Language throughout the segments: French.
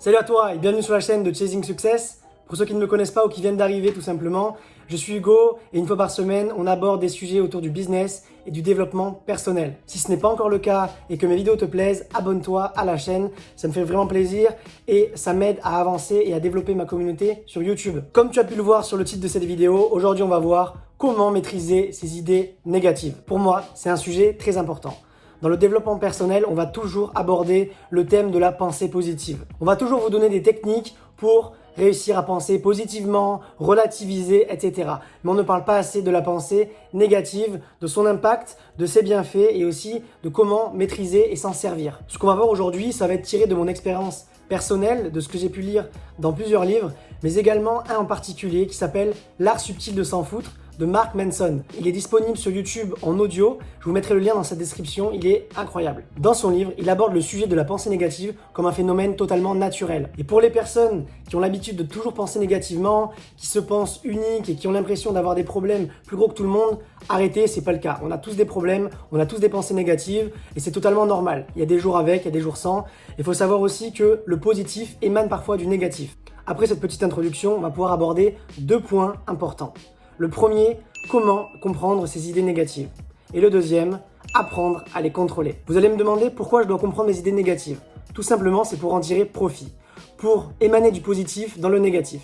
Salut à toi et bienvenue sur la chaîne de Chasing Success. Pour ceux qui ne me connaissent pas ou qui viennent d'arriver tout simplement, je suis Hugo et une fois par semaine, on aborde des sujets autour du business et du développement personnel. Si ce n'est pas encore le cas et que mes vidéos te plaisent, abonne-toi à la chaîne, ça me fait vraiment plaisir et ça m'aide à avancer et à développer ma communauté sur YouTube. Comme tu as pu le voir sur le titre de cette vidéo, aujourd'hui on va voir comment maîtriser ces idées négatives. Pour moi, c'est un sujet très important. Dans le développement personnel, on va toujours aborder le thème de la pensée positive. On va toujours vous donner des techniques pour réussir à penser positivement, relativiser, etc. Mais on ne parle pas assez de la pensée négative, de son impact, de ses bienfaits et aussi de comment maîtriser et s'en servir. Ce qu'on va voir aujourd'hui, ça va être tiré de mon expérience personnelle, de ce que j'ai pu lire dans plusieurs livres, mais également un en particulier qui s'appelle L'art subtil de s'en foutre de Mark Manson. Il est disponible sur YouTube en audio, je vous mettrai le lien dans sa description, il est incroyable. Dans son livre, il aborde le sujet de la pensée négative comme un phénomène totalement naturel. Et pour les personnes qui ont l'habitude de toujours penser négativement, qui se pensent uniques et qui ont l'impression d'avoir des problèmes plus gros que tout le monde, arrêtez, c'est pas le cas. On a tous des problèmes, on a tous des pensées négatives et c'est totalement normal. Il y a des jours avec, il y a des jours sans. Il faut savoir aussi que le positif émane parfois du négatif. Après cette petite introduction, on va pouvoir aborder deux points importants. Le premier, comment comprendre ces idées négatives. Et le deuxième, apprendre à les contrôler. Vous allez me demander pourquoi je dois comprendre mes idées négatives. Tout simplement, c'est pour en tirer profit, pour émaner du positif dans le négatif.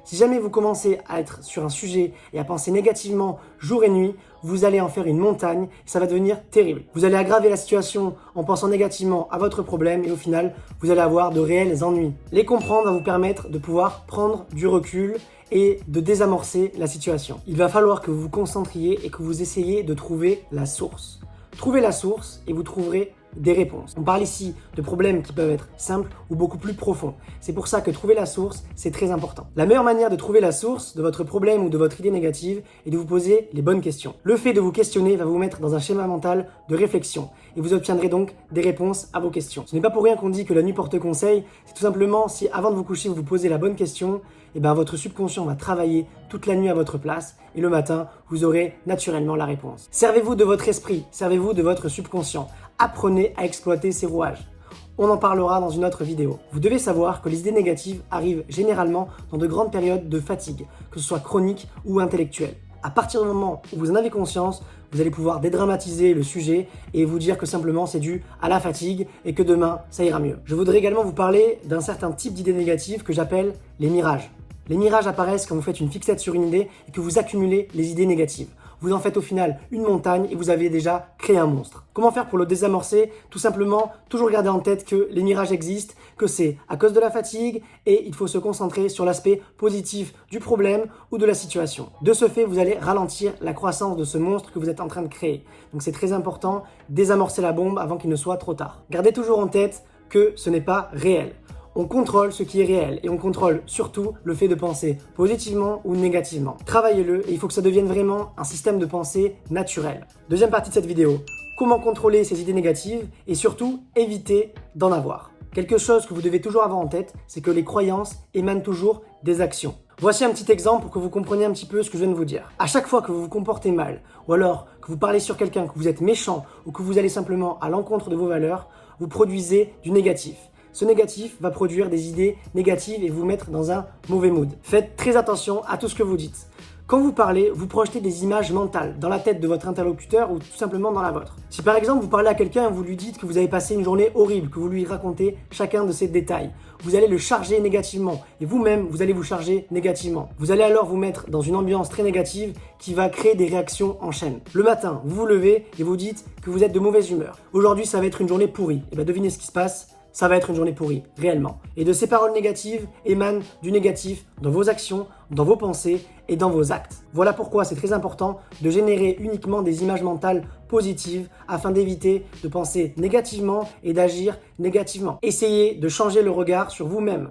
Si jamais vous commencez à être sur un sujet et à penser négativement jour et nuit, vous allez en faire une montagne et ça va devenir terrible. Vous allez aggraver la situation en pensant négativement à votre problème et au final, vous allez avoir de réels ennuis. Les comprendre va vous permettre de pouvoir prendre du recul et de désamorcer la situation. Il va falloir que vous vous concentriez et que vous essayiez de trouver la source. Trouvez la source et vous trouverez des réponses. On parle ici de problèmes qui peuvent être simples ou beaucoup plus profonds. C'est pour ça que trouver la source, c'est très important. La meilleure manière de trouver la source de votre problème ou de votre idée négative est de vous poser les bonnes questions. Le fait de vous questionner va vous mettre dans un schéma mental de réflexion et vous obtiendrez donc des réponses à vos questions. Ce n'est pas pour rien qu'on dit que la nuit porte conseil, c'est tout simplement si avant de vous coucher vous vous posez la bonne question, et votre subconscient va travailler toute la nuit à votre place et le matin, vous aurez naturellement la réponse. Servez-vous de votre esprit, servez-vous de votre subconscient. Apprenez à exploiter ces rouages. On en parlera dans une autre vidéo. Vous devez savoir que les idées négatives arrivent généralement dans de grandes périodes de fatigue, que ce soit chronique ou intellectuelle. À partir du moment où vous en avez conscience, vous allez pouvoir dédramatiser le sujet et vous dire que simplement c'est dû à la fatigue et que demain ça ira mieux. Je voudrais également vous parler d'un certain type d'idées négatives que j'appelle les mirages. Les mirages apparaissent quand vous faites une fixette sur une idée et que vous accumulez les idées négatives. Vous en faites au final une montagne et vous avez déjà créé un monstre. Comment faire pour le désamorcer? Tout simplement, toujours garder en tête que les mirages existent, que c'est à cause de la fatigue et il faut se concentrer sur l'aspect positif du problème ou de la situation. De ce fait, vous allez ralentir la croissance de ce monstre que vous êtes en train de créer. Donc c'est très important, désamorcer la bombe avant qu'il ne soit trop tard. Gardez toujours en tête que ce n'est pas réel. On contrôle ce qui est réel et on contrôle surtout le fait de penser positivement ou négativement. Travaillez-le et il faut que ça devienne vraiment un système de pensée naturel. Deuxième partie de cette vidéo, comment contrôler ces idées négatives et surtout éviter d'en avoir. Quelque chose que vous devez toujours avoir en tête, c'est que les croyances émanent toujours des actions. Voici un petit exemple pour que vous compreniez un petit peu ce que je viens de vous dire. À chaque fois que vous vous comportez mal, ou alors que vous parlez sur quelqu'un, que vous êtes méchant ou que vous allez simplement à l'encontre de vos valeurs, vous produisez du négatif. Ce négatif va produire des idées négatives et vous mettre dans un mauvais mood. Faites très attention à tout ce que vous dites. Quand vous parlez, vous projetez des images mentales dans la tête de votre interlocuteur ou tout simplement dans la vôtre. Si par exemple vous parlez à quelqu'un et vous lui dites que vous avez passé une journée horrible, que vous lui racontez chacun de ces détails, vous allez le charger négativement et vous-même vous allez vous charger négativement. Vous allez alors vous mettre dans une ambiance très négative qui va créer des réactions en chaîne. Le matin, vous vous levez et vous dites que vous êtes de mauvaise humeur. Aujourd'hui, ça va être une journée pourrie. Et bien devinez ce qui se passe. Ça va être une journée pourrie, réellement. Et de ces paroles négatives émanent du négatif dans vos actions, dans vos pensées et dans vos actes. Voilà pourquoi c'est très important de générer uniquement des images mentales positives afin d'éviter de penser négativement et d'agir négativement. Essayez de changer le regard sur vous-même.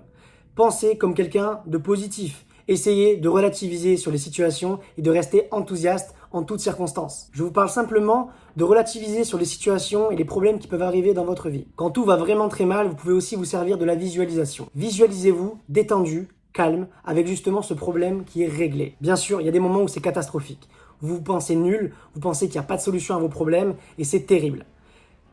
Pensez comme quelqu'un de positif. Essayez de relativiser sur les situations et de rester enthousiaste en toutes circonstances. Je vous parle simplement de relativiser sur les situations et les problèmes qui peuvent arriver dans votre vie. Quand tout va vraiment très mal, vous pouvez aussi vous servir de la visualisation. Visualisez-vous détendu, calme, avec justement ce problème qui est réglé. Bien sûr, il y a des moments où c'est catastrophique. Vous pensez nul, vous pensez qu'il n'y a pas de solution à vos problèmes et c'est terrible.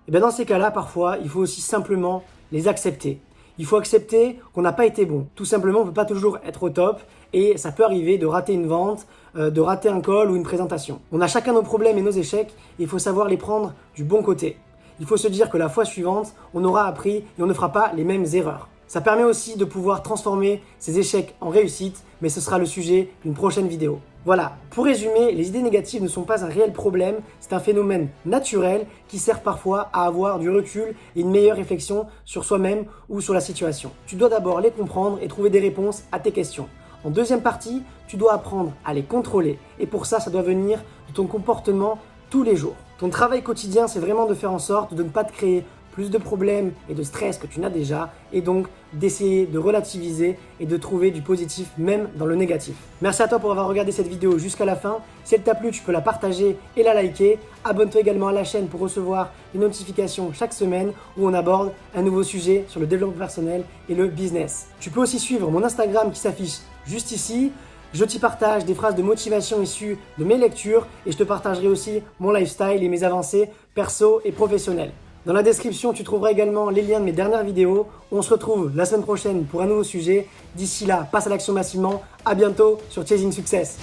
Et bien dans ces cas-là, parfois, il faut aussi simplement les accepter. Il faut accepter qu'on n'a pas été bon. Tout simplement, on ne peut pas toujours être au top et ça peut arriver de rater une vente, de rater un call ou une présentation. On a chacun nos problèmes et nos échecs et il faut savoir les prendre du bon côté. Il faut se dire que la fois suivante, on aura appris et on ne fera pas les mêmes erreurs. Ça permet aussi de pouvoir transformer ces échecs en réussite, mais ce sera le sujet d'une prochaine vidéo. Voilà, pour résumer, les idées négatives ne sont pas un réel problème, c'est un phénomène naturel qui sert parfois à avoir du recul et une meilleure réflexion sur soi-même ou sur la situation. Tu dois d'abord les comprendre et trouver des réponses à tes questions. En deuxième partie, tu dois apprendre à les contrôler et pour ça doit venir de ton comportement tous les jours. Ton travail quotidien, c'est vraiment de faire en sorte de ne pas te créer plus de problèmes et de stress que tu n'as déjà et donc d'essayer de relativiser et de trouver du positif même dans le négatif. Merci à toi pour avoir regardé cette vidéo jusqu'à la fin. Si elle t'a plu, tu peux la partager et la liker. Abonne-toi également à la chaîne pour recevoir les notifications chaque semaine où on aborde un nouveau sujet sur le développement personnel et le business. Tu peux aussi suivre mon Instagram qui s'affiche juste ici. Je t'y partage des phrases de motivation issues de mes lectures et je te partagerai aussi mon lifestyle et mes avancées perso et professionnelles. Dans la description, tu trouveras également les liens de mes dernières vidéos. On se retrouve la semaine prochaine pour un nouveau sujet. D'ici là, passe à l'action massivement. À bientôt sur Chasing Success.